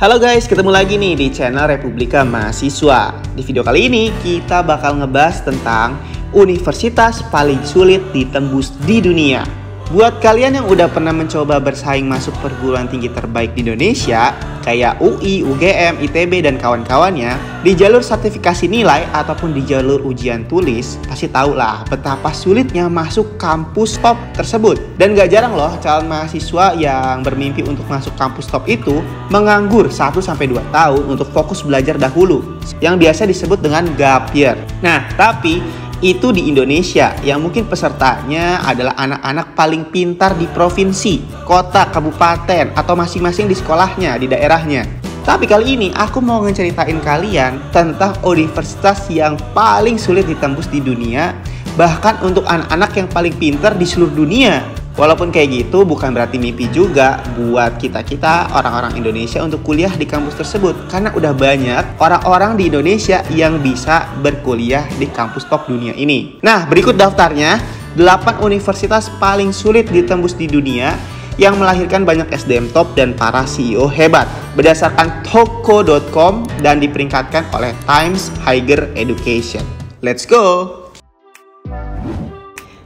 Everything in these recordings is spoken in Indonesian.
Halo guys, ketemu lagi nih di channel Republika Mahasiswa. Di video kali ini kita bakal ngebahas tentang universitas paling sulit ditembus di dunia. Buat kalian yang udah pernah mencoba bersaing masuk perguruan tinggi terbaik di Indonesia, kayak UI, UGM, ITB, dan kawan-kawannya, di jalur sertifikasi nilai ataupun di jalur ujian tulis, pasti tahu lah betapa sulitnya masuk kampus top tersebut. Dan gak jarang loh calon mahasiswa yang bermimpi untuk masuk kampus top itu menganggur 1-2 tahun untuk fokus belajar dahulu, yang biasa disebut dengan gap year. Nah, tapi itu di Indonesia yang mungkin pesertanya adalah anak-anak paling pintar di provinsi, kota, kabupaten, atau masing-masing di sekolahnya, di daerahnya. Tapi kali ini aku mau ngeceritain kalian tentang universitas yang paling sulit ditembus di dunia, bahkan untuk anak-anak yang paling pintar di seluruh dunia. Walaupun kayak gitu bukan berarti mimpi juga buat kita-kita orang-orang Indonesia untuk kuliah di kampus tersebut. Karena udah banyak orang-orang di Indonesia yang bisa berkuliah di kampus top dunia ini. Nah, berikut daftarnya 8 universitas paling sulit ditembus di dunia yang melahirkan banyak SDM top dan para CEO hebat berdasarkan toko.com dan diperingkatkan oleh Times Higher Education. Let's go!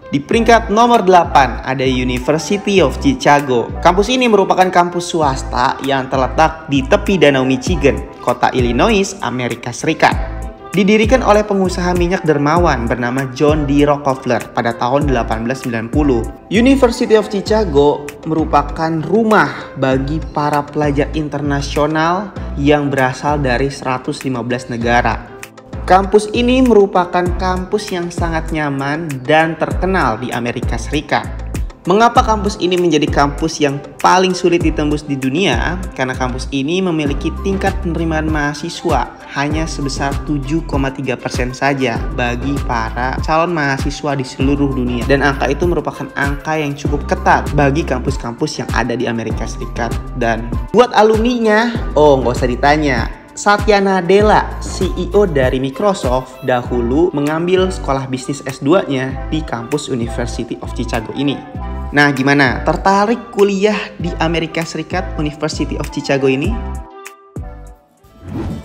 Di peringkat nomor 8 ada University of Chicago. Kampus ini merupakan kampus swasta yang terletak di tepi Danau Michigan, kota Illinois, Amerika Serikat. Didirikan oleh pengusaha minyak dermawan bernama John D. Rockefeller pada tahun 1890. University of Chicago merupakan rumah bagi para pelajar internasional yang berasal dari 115 negara. Kampus ini merupakan kampus yang sangat nyaman dan terkenal di Amerika Serikat. Mengapa kampus ini menjadi kampus yang paling sulit ditembus di dunia? Karena kampus ini memiliki tingkat penerimaan mahasiswa hanya sebesar 7,3% saja bagi para calon mahasiswa di seluruh dunia. Dan angka itu merupakan angka yang cukup ketat bagi kampus-kampus yang ada di Amerika Serikat. Dan buat alumninya, nggak usah ditanya. Satya Nadella, CEO dari Microsoft, dahulu mengambil sekolah bisnis S2-nya di kampus University of Chicago ini. Nah, gimana? Tertarik kuliah di Amerika Serikat, University of Chicago ini?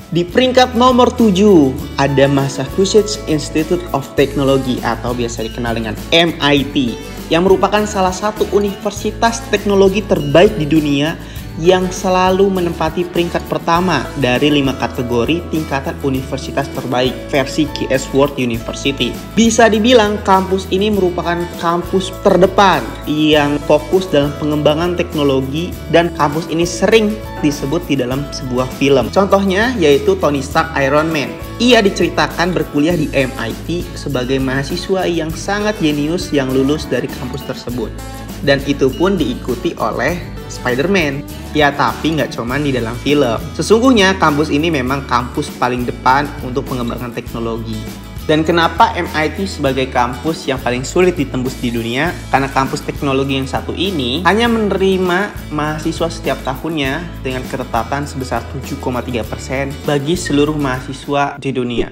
Di peringkat nomor 7 ada Massachusetts Institute of Technology atau biasa dikenal dengan MIT, yang merupakan salah satu universitas teknologi terbaik di dunia yang selalu menempati peringkat pertama dari 5 kategori tingkatan universitas terbaik versi GS World University. Bisa dibilang kampus ini merupakan kampus terdepan yang fokus dalam pengembangan teknologi, dan kampus ini sering disebut di dalam sebuah film. Contohnya yaitu Tony Stark Iron Man. Ia diceritakan berkuliah di MIT sebagai mahasiswa yang sangat jenius yang lulus dari kampus tersebut. Dan itu pun diikuti oleh Spider-Man. Ya, tapi nggak cuman di dalam film. Sesungguhnya kampus ini memang kampus paling depan untuk pengembangan teknologi. Dan kenapa MIT sebagai kampus yang paling sulit ditembus di dunia? Karena kampus teknologi yang satu ini hanya menerima mahasiswa setiap tahunnya dengan ketetapan sebesar 7,3% bagi seluruh mahasiswa di dunia.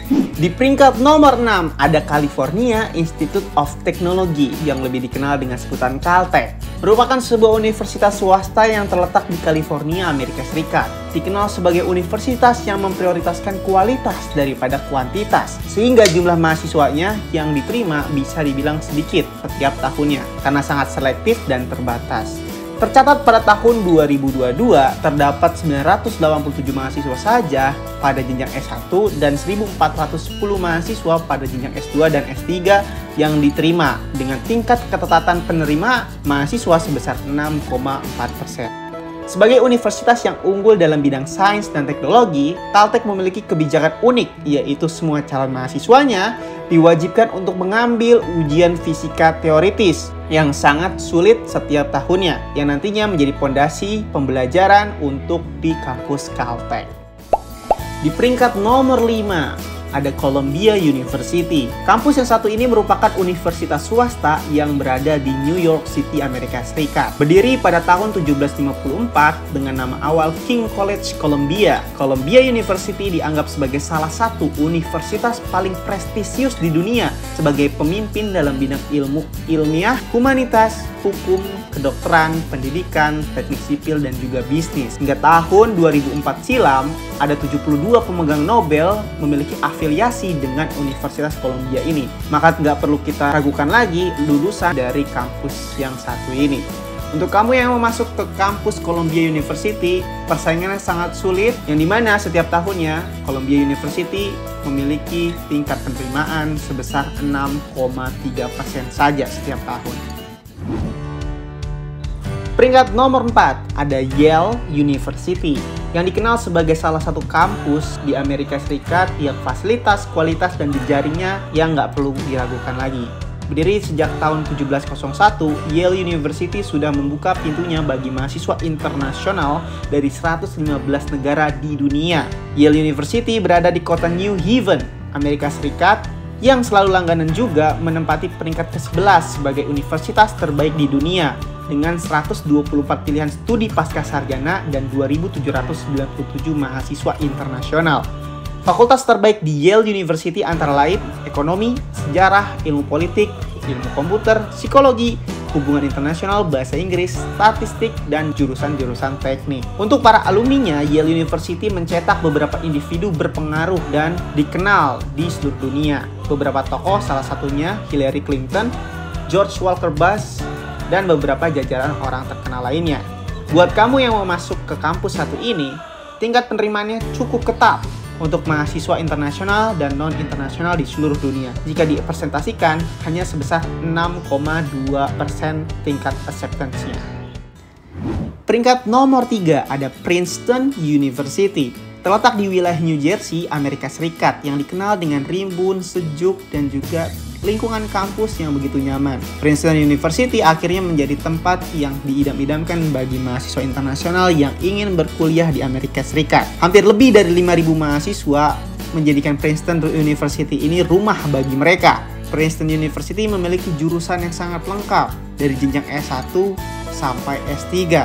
Di peringkat nomor 6 ada California Institute of Technology yang lebih dikenal dengan sebutan Caltech. Merupakan sebuah universitas swasta yang terletak di California, Amerika Serikat. Dikenal sebagai universitas yang memprioritaskan kualitas daripada kuantitas, sehingga jumlah mahasiswanya yang diterima bisa dibilang sedikit setiap tahunnya karena sangat selektif dan terbatas. Tercatat pada tahun 2022 terdapat 987 mahasiswa saja pada jenjang S1 dan 1.410 mahasiswa pada jenjang S2 dan S3 yang diterima dengan tingkat ketepatan penerima mahasiswa sebesar 6,4%. Sebagai universitas yang unggul dalam bidang sains dan teknologi, Caltech memiliki kebijakan unik, yaitu semua calon mahasiswanya diwajibkan untuk mengambil ujian fisika teoritis yang sangat sulit setiap tahunnya, yang nantinya menjadi pondasi pembelajaran untuk di kampus Caltech. Di peringkat nomor 5 ada Columbia University. Kampus yang satu ini merupakan universitas swasta yang berada di New York City, Amerika Serikat. Berdiri pada tahun 1754 dengan nama awal King College Columbia. Columbia University dianggap sebagai salah satu universitas paling prestisius di dunia sebagai pemimpin dalam bidang ilmu ilmiah, humanitas, hukum, kedokteran, pendidikan, teknik sipil, dan juga bisnis. Hingga tahun 2004 silam, ada 72 pemegang Nobel memiliki afiliasi dengan Universitas Columbia ini. Maka nggak perlu kita ragukan lagi lulusan dari kampus yang satu ini. Untuk kamu yang mau masuk ke kampus Columbia University, persaingannya sangat sulit, yang dimana setiap tahunnya Columbia University memiliki tingkat penerimaan sebesar 6,3% saja setiap tahun. Peringkat nomor 4 ada Yale University, yang dikenal sebagai salah satu kampus di Amerika Serikat yang fasilitas, kualitas, dan jejaringnya yang nggak perlu diragukan lagi. Berdiri sejak tahun 1701, Yale University sudah membuka pintunya bagi mahasiswa internasional dari 115 negara di dunia. Yale University berada di kota New Haven, Amerika Serikat, yang selalu langganan juga menempati peringkat ke-11 sebagai universitas terbaik di dunia dengan 124 pilihan studi pasca sarjana dan 2.797 mahasiswa internasional. Fakultas terbaik di Yale University antara lain ekonomi, sejarah, ilmu politik, ilmu komputer, psikologi, hubungan internasional, bahasa Inggris, statistik, dan jurusan-jurusan teknik. Untuk para alumninya, Yale University mencetak beberapa individu berpengaruh dan dikenal di seluruh dunia. Beberapa tokoh, salah satunya Hillary Clinton, George Walker Bush, dan beberapa jajaran orang terkenal lainnya. Buat kamu yang mau masuk ke kampus satu ini, tingkat penerimaannya cukup ketat untuk mahasiswa internasional dan non-internasional di seluruh dunia. Jika dipresentasikan, hanya sebesar 6,2% tingkat acceptance-nya. Peringkat nomor 3 ada Princeton University. Terletak di wilayah New Jersey, Amerika Serikat, yang dikenal dengan rimbun, sejuk, dan juga lingkungan kampus yang begitu nyaman. Princeton University akhirnya menjadi tempat yang diidam-idamkan bagi mahasiswa internasional yang ingin berkuliah di Amerika Serikat. Hampir lebih dari 5.000 mahasiswa menjadikan Princeton University ini rumah bagi mereka. Princeton University memiliki jurusan yang sangat lengkap dari jenjang S1 sampai S3.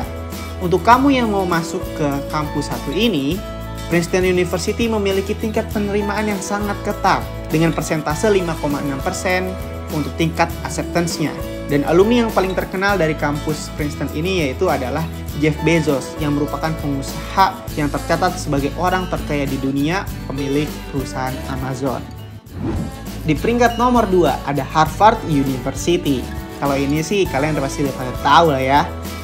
Untuk kamu yang mau masuk ke kampus satu ini, Princeton University memiliki tingkat penerimaan yang sangat ketat dengan persentase 5,6% untuk tingkat acceptance-nya. Dan alumni yang paling terkenal dari kampus Princeton ini yaitu adalah Jeff Bezos, yang merupakan pengusaha yang tercatat sebagai orang terkaya di dunia, pemilik perusahaan Amazon. Di peringkat nomor 2 ada Harvard University. Kalau ini sih kalian pasti udah pada tahu lah ya.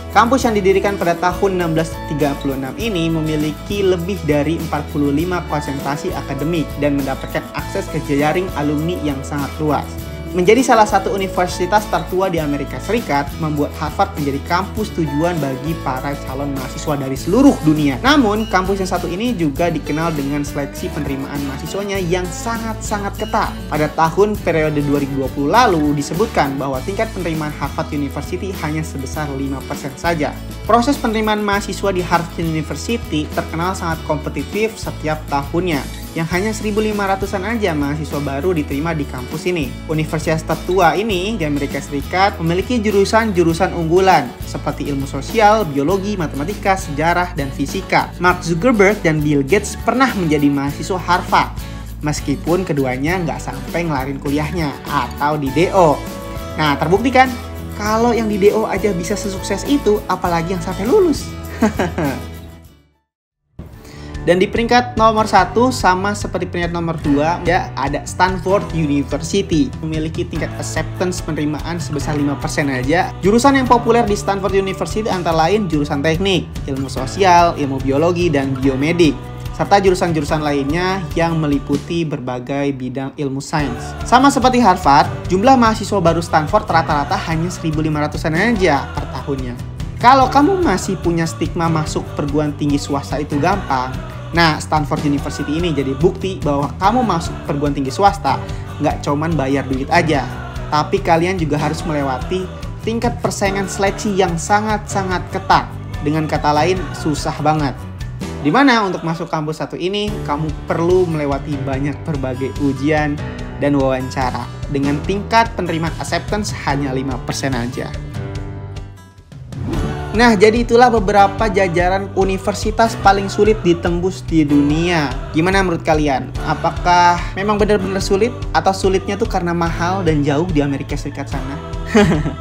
Kampus yang didirikan pada tahun 1636 ini memiliki lebih dari 45 konsentrasi akademik dan mendapatkan akses ke jaring alumni yang sangat luas. Menjadi salah satu universitas tertua di Amerika Serikat, membuat Harvard menjadi kampus tujuan bagi para calon mahasiswa dari seluruh dunia. Namun, kampus yang satu ini juga dikenal dengan seleksi penerimaan mahasiswanya yang sangat-sangat ketat. Pada tahun periode 2020 lalu, disebutkan bahwa tingkat penerimaan Harvard University hanya sebesar 5% saja. Proses penerimaan mahasiswa di Harvard University terkenal sangat kompetitif setiap tahunnya, yang hanya 1.500-an aja mahasiswa baru diterima di kampus ini. Universitas tertua ini di Amerika Serikat memiliki jurusan-jurusan unggulan seperti ilmu sosial, biologi, matematika, sejarah, dan fisika. Mark Zuckerberg dan Bill Gates pernah menjadi mahasiswa Harvard, meskipun keduanya nggak sampai ngelarin kuliahnya atau di DO. Nah, terbukti kan? Kalau yang di DO aja bisa sesukses itu, apalagi yang sampai lulus. Dan di peringkat nomor 1 sama seperti peringkat nomor 2 ya ada Stanford University, memiliki tingkat acceptance penerimaan sebesar 5% aja. Jurusan yang populer di Stanford University antara lain jurusan teknik, ilmu sosial, ilmu biologi, dan biomedik, serta jurusan-jurusan lainnya yang meliputi berbagai bidang ilmu sains. Sama seperti Harvard, jumlah mahasiswa baru Stanford rata-rata hanya 1.500-an aja per tahunnya. Kalau kamu masih punya stigma masuk perguruan tinggi swasta itu gampang, nah Stanford University ini jadi bukti bahwa kamu masuk perguruan tinggi swasta nggak cuman bayar duit aja, tapi kalian juga harus melewati tingkat persaingan seleksi yang sangat-sangat ketat. Dengan kata lain, susah banget. Dimana untuk masuk kampus satu ini, kamu perlu melewati banyak berbagai ujian dan wawancara dengan tingkat penerimaan acceptance hanya 5% aja. Nah, jadi itulah beberapa jajaran universitas paling sulit ditembus di dunia. Gimana menurut kalian? Apakah memang benar-benar sulit? Atau sulitnya tuh karena mahal dan jauh di Amerika Serikat sana?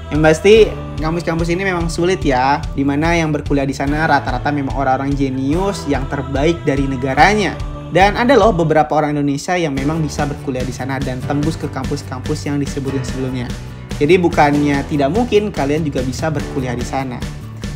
Yang pasti, kampus-kampus ini memang sulit ya, dimana yang berkuliah di sana rata-rata memang orang-orang jenius yang terbaik dari negaranya. Dan ada loh beberapa orang Indonesia yang memang bisa berkuliah di sana dan tembus ke kampus-kampus yang disebutin sebelumnya. Jadi bukannya tidak mungkin kalian juga bisa berkuliah di sana.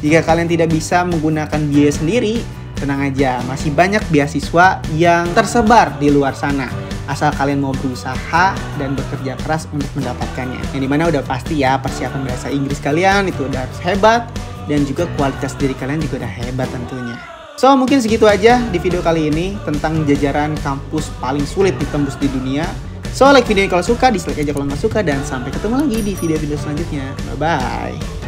Jika kalian tidak bisa menggunakan biaya sendiri, tenang aja, masih banyak beasiswa yang tersebar di luar sana. Asal kalian mau berusaha dan bekerja keras untuk mendapatkannya. Yang dimana udah pasti ya persiapan bahasa Inggris kalian itu udah harus hebat. Dan juga kualitas diri kalian juga udah hebat tentunya. So mungkin segitu aja di video kali ini tentang jajaran kampus paling sulit ditembus di dunia. So like video ini kalau suka, dislike aja kalau nggak suka. Dan sampai ketemu lagi di video-video selanjutnya. Bye-bye.